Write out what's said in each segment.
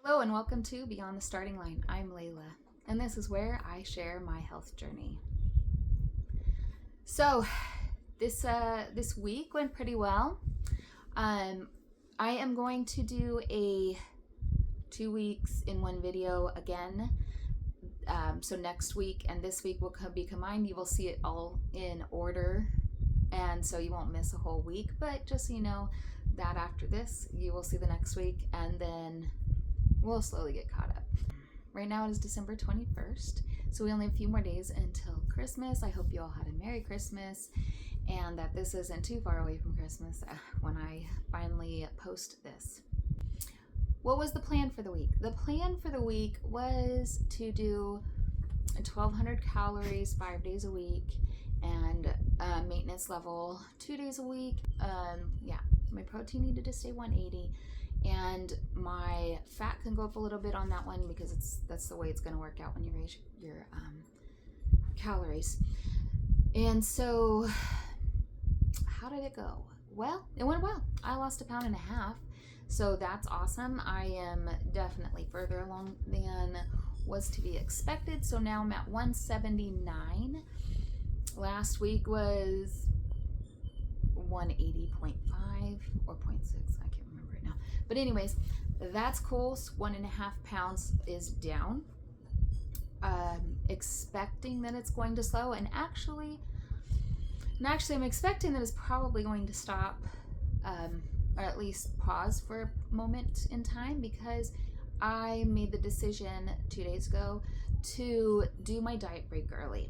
Hello and welcome to Beyond the Starting Line. I'm Layla, and this is where I share my health journey. So, this week went pretty well. I am going to do a 2 weeks in one video again. So next week and this week will be combined. You will see it all in order, and so you won't miss a whole week. But just so you know that after this, you will see the next week, and then we'll slowly get caught up. Right now it is December 21st, so we only have a few more days until Christmas. I hope you all had a Merry Christmas and that this isn't too far away from Christmas when I finally post this. What was the plan for the week? The plan for the week was to do 1,200 calories 5 days a week and maintenance level 2 days a week. My protein needed to stay 180. And my fat can go up a little bit on that one because that's the way it's going to work out when you raise your calories. And so, how did it go? Well, it went well. I lost 1.5 pounds, so that's awesome. I am definitely further along than was to be expected. So now I'm at 179. Last week was 180.5 or 0.6. I can't remember right now. But anyways, that's cool. 1.5 pounds is down. Expecting that it's going to slow, and actually I'm expecting that it's probably going to stop, or at least pause for a moment in time, because I made the decision 2 days ago to do my diet break early.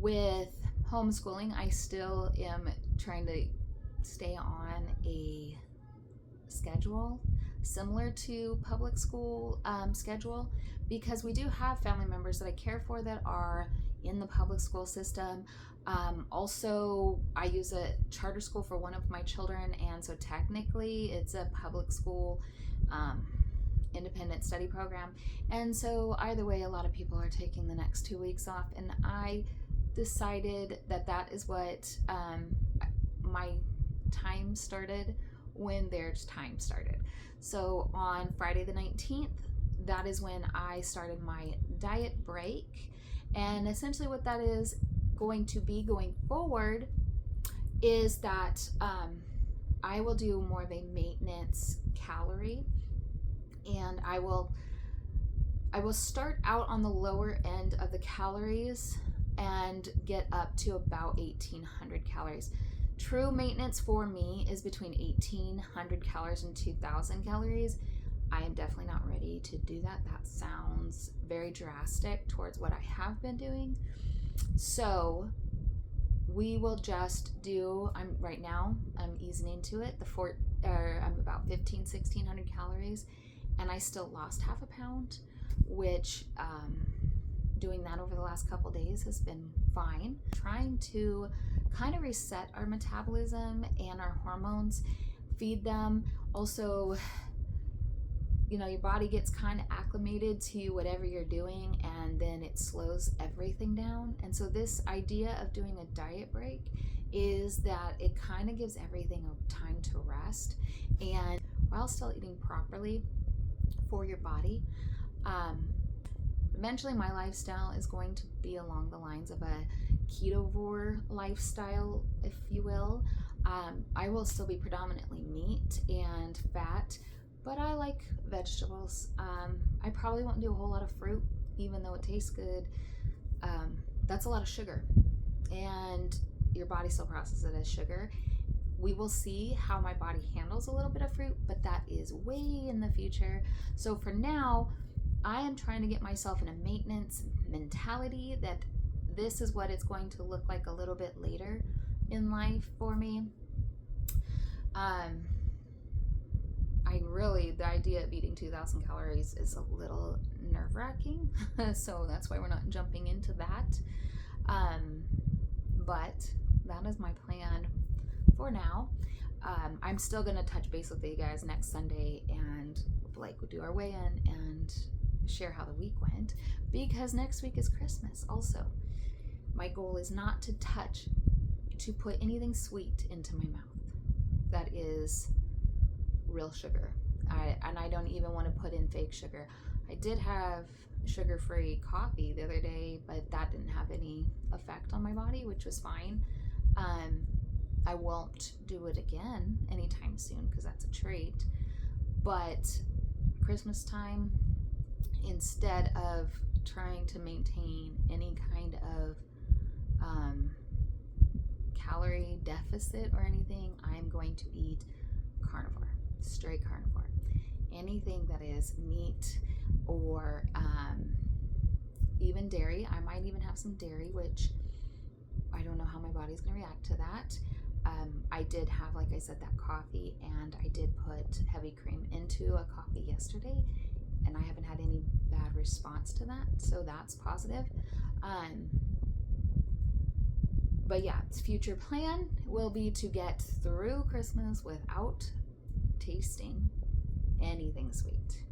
With homeschooling, I still am trying to stay on a schedule similar to public school schedule, because we do have family members that I care for that are in the public school system. Also, I use a charter school for one of my children, and so technically it's a public school independent study program. And so either way, a lot of people are taking the next 2 weeks off, and I decided that is what my time started when their time started. So on Friday the 19th, that is when I started my diet break. And essentially what that is going to be going forward is that I will do more of a maintenance calorie, and I will start out on the lower end of the calories and get up to about 1,800 calories. True maintenance for me is between 1,800 calories and 2,000 calories. I am definitely not ready to do that. That sounds very drastic towards what I have been doing. So we will just do, I'm easing into it. I'm about 1,600 calories, and I still lost 0.5 pound, which doing that over the last couple days has been fine. Trying to kind of reset our metabolism and our hormones, feed them. Also, your body gets kind of acclimated to whatever you're doing, and then it slows everything down. And so this idea of doing a diet break is that it kind of gives everything a time to rest, and while still eating properly for your body. Eventually my lifestyle is going to be along the lines of a ketovore lifestyle, if you will. I will still be predominantly meat and fat, but I like vegetables. I probably won't do a whole lot of fruit, even though it tastes good. That's a lot of sugar, and your body still processes it as sugar. We will see how my body handles a little bit of fruit, but that is way in the future. So for now, I am trying to get myself in a maintenance mentality that this is what it's going to look like a little bit later in life for me. The idea of eating 2,000 calories is a little nerve-wracking, so that's why we're not jumping into that. But that is my plan for now. I'm still gonna touch base with you guys next Sunday and we'll do our weigh-in and share how the week went, because next week is Christmas also. My goal is not to put anything sweet into my mouth that is real sugar. I don't even want to put in fake sugar. I did have sugar-free coffee the other day, but that didn't have any effect on my body, which was fine. I won't do it again anytime soon because that's a treat. But Christmas time, instead of trying to maintain any kind of calorie deficit or anything, I'm going to eat carnivore, straight carnivore. Anything that is meat or even dairy. I might even have some dairy, which I don't know how my body's going to react to that. I did have, like I said, that coffee, and I did put heavy cream into a coffee yesterday, and I haven't had any bad response to that, so that's positive. But yeah, its future plan will be to get through Christmas without tasting anything sweet,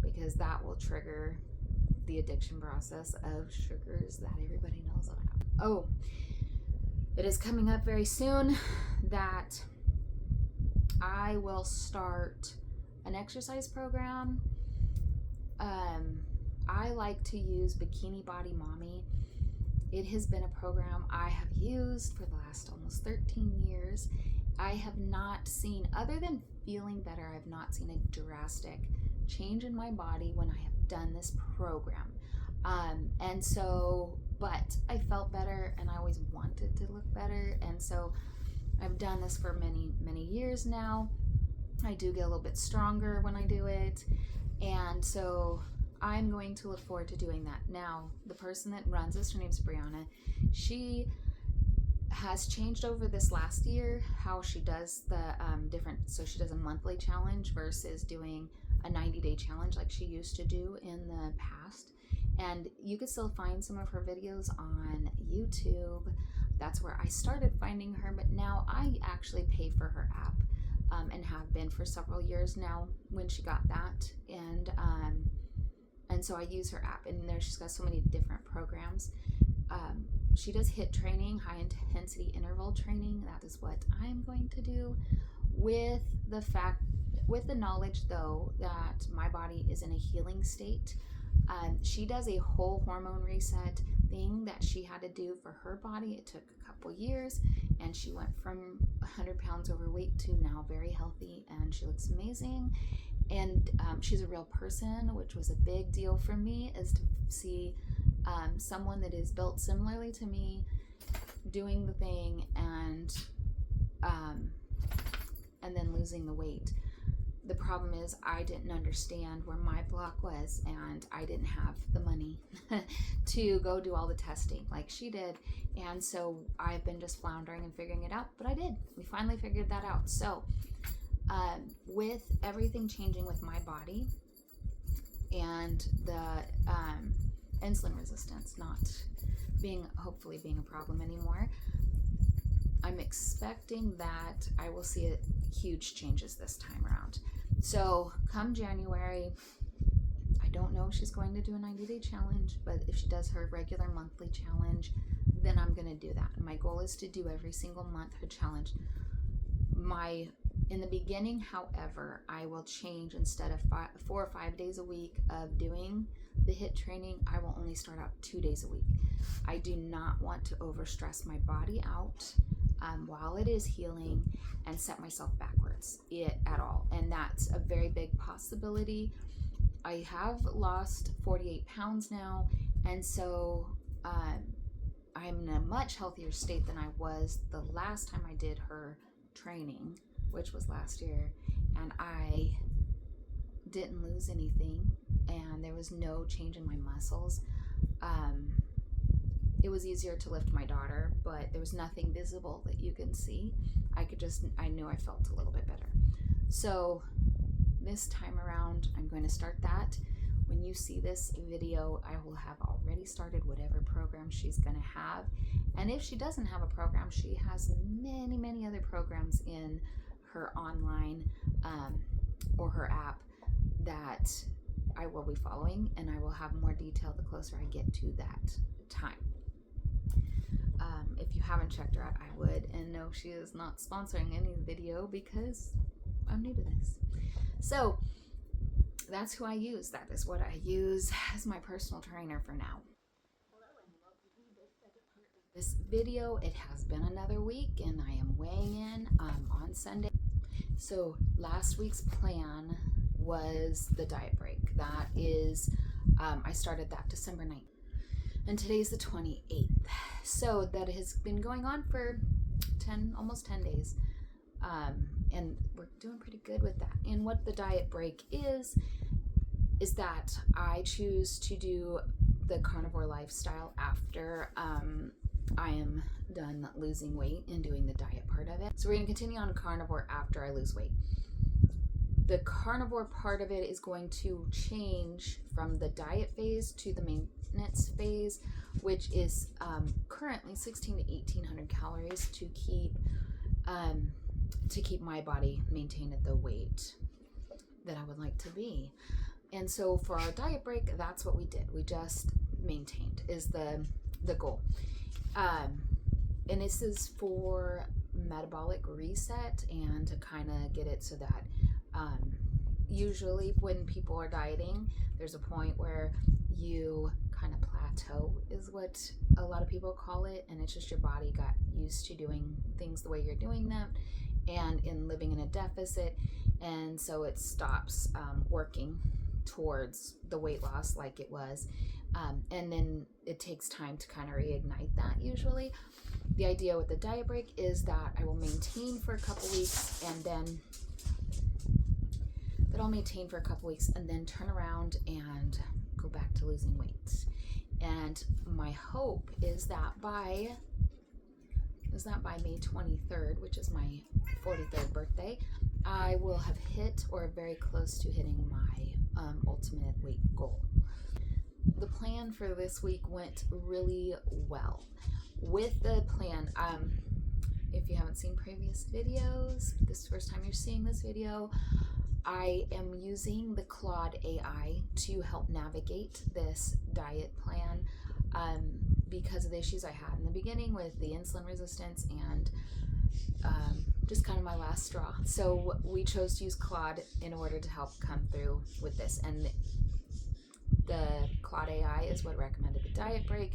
because that will trigger the addiction process of sugars that everybody knows about. Oh, it is coming up very soon that I will start an exercise program. I like to use Bikini Body Mommy. It has been a program I have used for the last almost 13 years. I have not seen, other than feeling better, I've not seen a drastic change in my body when I have done this program. But I felt better, and I always wanted to look better, and so I've done this for many, many years now. I do get a little bit stronger when I do it, and so I'm going to look forward to doing that. Now, the person that runs this, her name's Brianna, she has changed over this last year how she does the so she does a monthly challenge versus doing a 90-day challenge like she used to do in the past. And you can still find some of her videos on YouTube. That's where I started finding her, but now I actually pay for her app, and have been for several years now when she got that. And so I use her app, and there she's got so many different programs. She does HIIT training, high intensity interval training. That is what I'm going to do, with the knowledge though that my body is in a healing state. She does a whole hormone reset thing that she had to do for her body. It took a couple years, and she went from 100 pounds overweight to now very healthy, and she looks amazing. And she's a real person, which was a big deal for me, is to see someone that is built similarly to me doing the thing and then losing the weight. The problem is I didn't understand where my block was, and I didn't have the money to go do all the testing like she did. And so I've been just floundering and figuring it out, but I did. We finally figured that out. So with everything changing with my body and the insulin resistance not hopefully being a problem anymore, I'm expecting that I will see huge changes this time around. So come January, I don't know if she's going to do a 90-day challenge, but if she does her regular monthly challenge, then I'm going to do that. My goal is to do every single month her challenge. In the beginning, however, I will change. Instead of 4 or 5 days a week of doing the HIIT training, I will only start out 2 days a week. I do not want to overstress my body out while it is healing and set myself backwards at all. And that's a very big possibility. I have lost 48 pounds now, and so I'm in a much healthier state than I was the last time I did her training, which was last year, and I didn't lose anything, and there was no change in my muscles. It was easier to lift my daughter, but there was nothing visible that you can see. I knew I felt a little bit better. So this time around, I'm going to start that. When you see this video, I will have already started whatever program she's going to have. And if she doesn't have a program, she has many, many other programs in her online or her app that I will be following, and I will have more detail the closer I get to that time. If you haven't checked her out, I would. And no, she is not sponsoring any video because I'm new to this. So that's who I use. That is what I use as my personal trainer for now. This video, it has been another week and I am weighing in on Sunday. So last week's plan was the diet break. That is, I started that December 9th and today's the 28th. So that has been going on for almost 10 days. And we're doing pretty good with that. And what the diet break is that I choose to do the carnivore lifestyle after I am done losing weight and doing the diet part of it. So we're going to continue on carnivore after I lose weight. The carnivore part of it is going to change from the diet phase to the maintenance phase, which is currently 1600 to 1800 calories to keep my body maintained at the weight that I would like to be. And so for our diet break, that's what we did. We just maintained is the goal. And this is for metabolic reset and to kind of get it so that usually when people are dieting, there's a point where you kind of plateau is what a lot of people call it. And it's just your body got used to doing things the way you're doing them and in living in a deficit. And so it stops working towards the weight loss like it was. And then it takes time to kind of reignite that usually. The idea with the diet break is that I will maintain for a couple weeks and then turn around and go back to losing weight. And my hope is that by May 23rd, which is my 43rd birthday, I will have hit or very close to hitting my ultimate weight goal. The plan for this week went really well. With the plan, if you haven't seen previous videos, this is the first time you're seeing this video, I am using the Claude AI to help navigate this diet plan because of the issues I had in the beginning with the insulin resistance and just kind of my last straw. So we chose to use Claude in order to help come through with this. And the Claude AI is what recommended the diet break.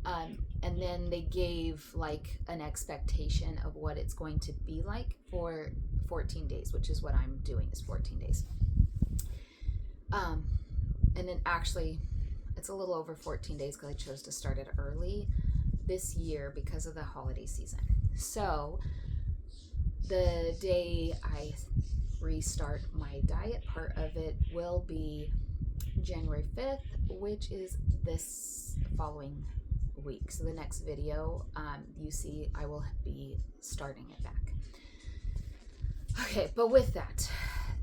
And then they gave like an expectation of what it's going to be like for 14 days, which is what I'm doing is 14 days. And then actually it's a little over 14 days because I chose to start it early this year because of the holiday season. So the day I restart my diet part of it will be January 5th, which is this following week. So the next video you see, I will be starting it back. Okay, but with that,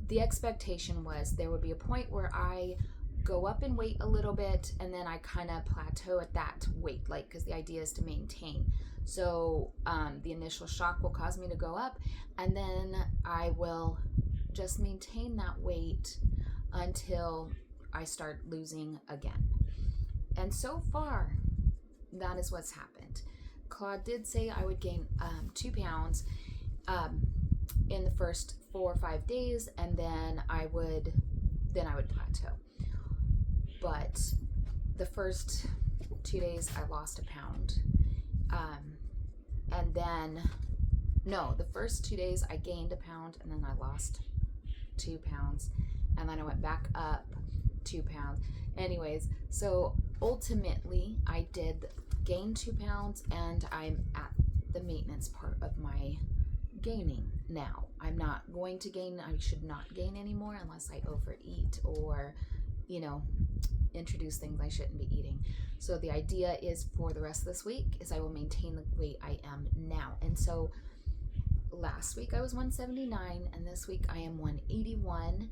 the expectation was there would be a point where I go up in weight a little bit and then I kind of plateau at that weight, like, because the idea is to maintain. So the initial shock will cause me to go up and then I will just maintain that weight until I start losing again. And so far, that is what's happened. Claude did say I would gain 2 pounds in the first 4 or 5 days, and then I would plateau. But the first 2 days I lost a pound, and then the first 2 days I gained a pound, and then I lost 2 pounds, and then I went back up 2 pounds. Anyways, so ultimately I did gain 2 pounds and I'm at the maintenance part of my gaining now. I'm not going to gain. I should not gain anymore unless I overeat or, introduce things I shouldn't be eating. So the idea is for the rest of this week is I will maintain the weight I am now. And so last week I was 179 and this week I am 181.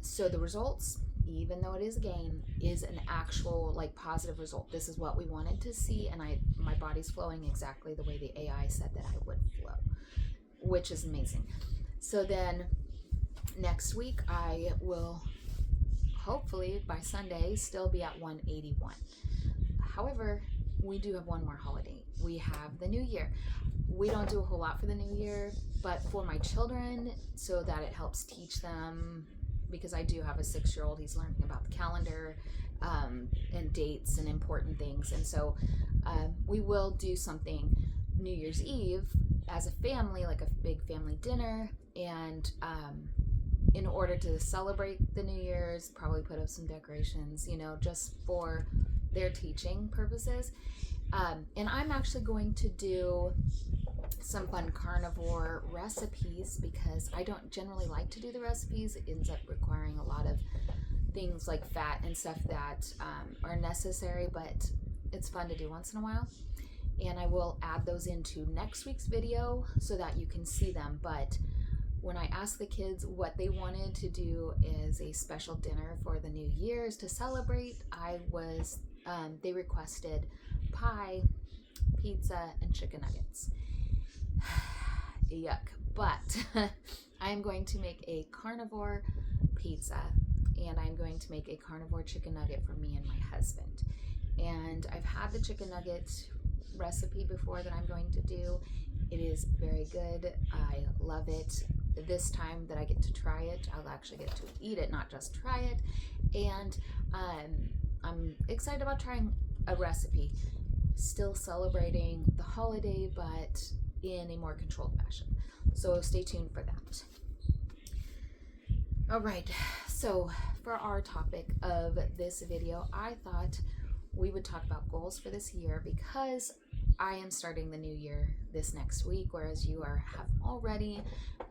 So the results, even though it is a gain, is an actual positive result. This is what we wanted to see, and my body's flowing exactly the way the AI said that I would flow, which is amazing. So then next week I will hopefully by Sunday still be at 181. However, we do have one more holiday. We have the New Year. We don't do a whole lot for the New Year, but for my children, so that it helps teach them because I do have a 6-year-old. He's learning about the calendar and dates and important things. And so we will do something New Year's Eve as a family, like a big family dinner. And in order to celebrate the New Year's, probably put up some decorations, just for their teaching purposes. And I'm actually going to do some fun carnivore recipes because I don't generally like to do the recipes. It ends up requiring a lot of things like fat and stuff that are necessary, but it's fun to do once in a while. And I will add those into next week's video so that you can see them. But when I asked the kids what they wanted to do as a special dinner for the New Year's to celebrate, they requested pie, pizza, and chicken nuggets. Yuck. But I'm going to make a carnivore pizza, and I'm going to make a carnivore chicken nugget for me and my husband. And I've had the chicken nugget recipe before that I'm going to do. It is very good. I love it. This time that I get to try it, I'll actually get to eat it, not just try it. And I'm excited about trying a recipe. Still celebrating the holiday, but in a more controlled fashion. So stay tuned for that. All right, so for our topic of this video, I thought we would talk about goals for this year because I am starting the new year this next week, whereas you have already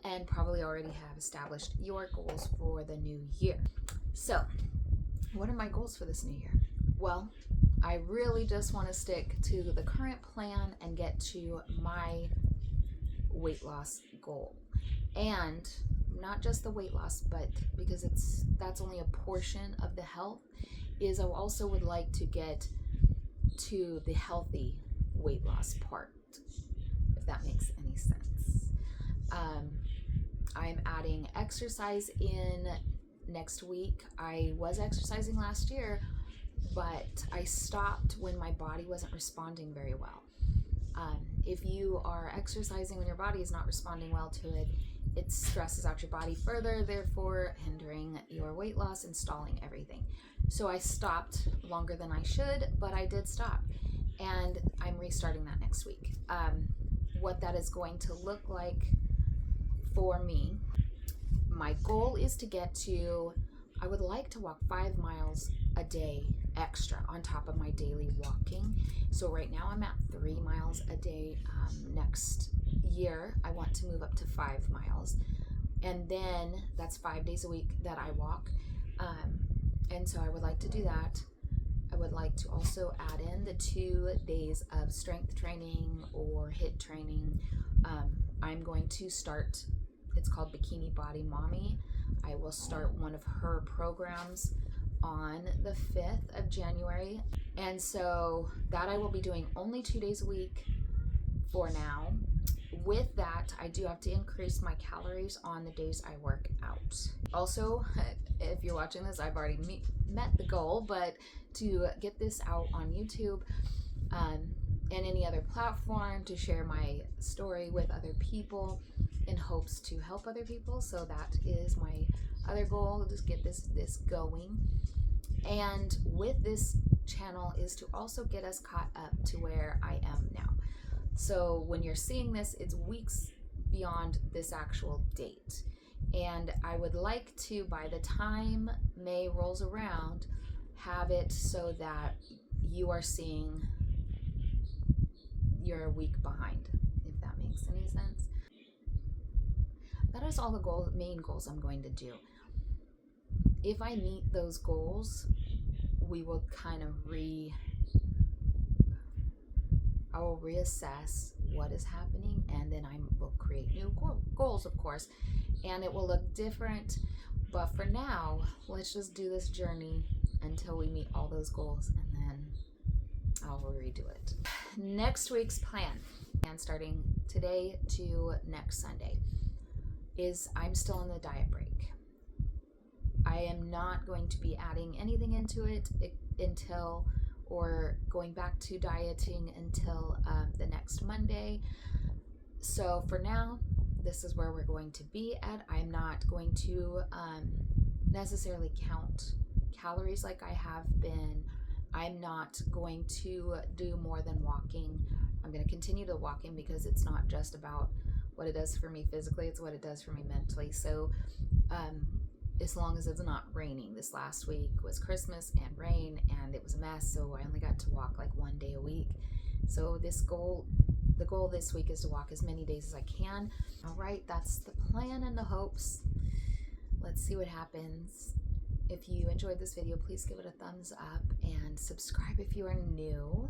and probably already have established your goals for the new year. So what are my goals for this new year? Well, I really just want to stick to the current plan and get to my weight loss goal. And not just the weight loss, but because that's only a portion of the health, is I also would like to get to the healthy weight loss part, if that makes any sense. I'm adding exercise in next week. I was exercising last year, but I stopped when my body wasn't responding very well. If you are exercising when your body is not responding well to it, it stresses out your body further, therefore hindering your weight loss and stalling everything. So I stopped longer than I should, but I did stop. And I'm restarting that next week. What that is going to look like for me, my goal is to get to, I would like to walk 5 miles a day extra on top of my daily walking. So right now I'm at 3 miles a day. Next year, I want to move up to 5 miles. And then that's 5 days a week that I walk. And so I would like to do that. I would like to also add in the 2 days of strength training or HIIT training. I'm going to start, it's called Bikini Body Mommy. I will start one of her programs on the 5th of January. And so that I will be doing only 2 days a week for now. With that, I do have to increase my calories on the days I work out. Also, if you're watching this, I've already met the goal, but to get this out on YouTube and any other platform, to share my story with other people in hopes to help other people. So that is my other goal, just get this going. And with this channel is to also get us caught up to where I am now. So when you're seeing this, it's weeks beyond this actual date. And I would like to, by the time May rolls around, have it so that you are seeing you're a week behind, if that makes any sense. That is all the main goals I'm going to do. If I meet those goals, we will kind of I will reassess what is happening, and then I will create new goals, of course, and it will look different. But for now, let's just do this journey until we meet all those goals, and then I'll redo it. Next week's plan, and starting today to next Sunday, is I'm still on the diet break. I am not going to be adding anything into it until, or going back to dieting until the next Monday. So for now, this is where we're going to be at. I'm not going to necessarily count calories like I have been. I'm not going to do more than walking. I'm going to continue to walking because it's not just about what it does for me physically, it's what it does for me mentally. So as long as it's not raining. This last week was Christmas and rain, and it was a mess, so I only got to walk like 1 day a week. So the goal this week is to walk as many days as I can. All right, that's the plan and the hopes. Let's see what happens. If you enjoyed this video, please give it a thumbs up and subscribe if you are new.